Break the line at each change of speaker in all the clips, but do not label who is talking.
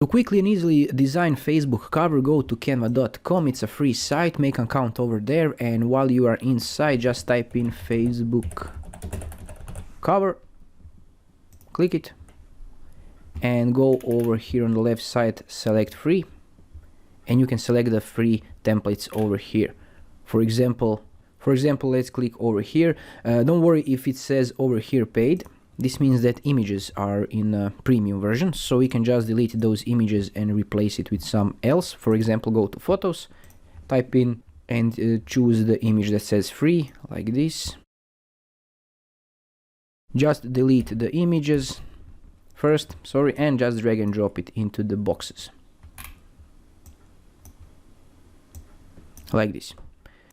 To quickly and easily design Facebook cover, go to canva.com. It's a free site. Make an account over there, and while you are inside, just type in Facebook cover, click it, and go over here on the left side, select free, and you can select the free templates over here. For example, let's click over here. Don't worry if it says over here paid. This means that images are in a premium version, so we can just delete those images and replace it with some else. For example, go to photos, type in and choose the image that says free, like this. Just delete the images first, and just drag and drop it into the boxes. Like this.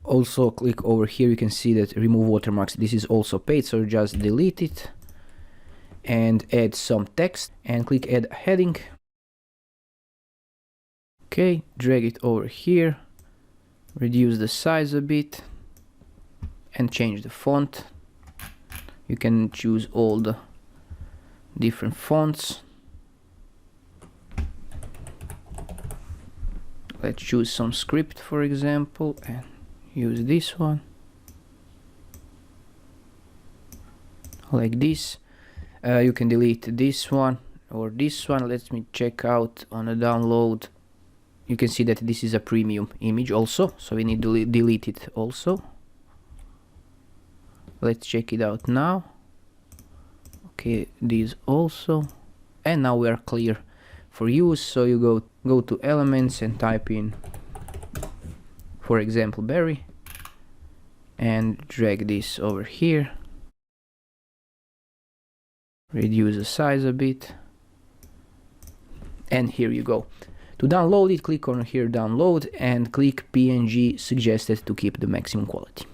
Also click over here, you can see that remove watermarks. This is also paid, so just delete it. And add some text and click add heading. Okay, drag it over here, reduce the size a bit and change the font. You can choose all the different fonts. Let's choose some script, for example, and use this one, like this. You can delete this one or this one. Let me check out on a download. You can see that this is a premium image also, so we need to delete it also. Let's check it out now. Okay, these also, and now we are clear for use. So you go to elements and type in, for example, berry, and drag this over here. Reduce the size a bit, and here you go. To download it, click on here download and click PNG suggested to keep the maximum quality.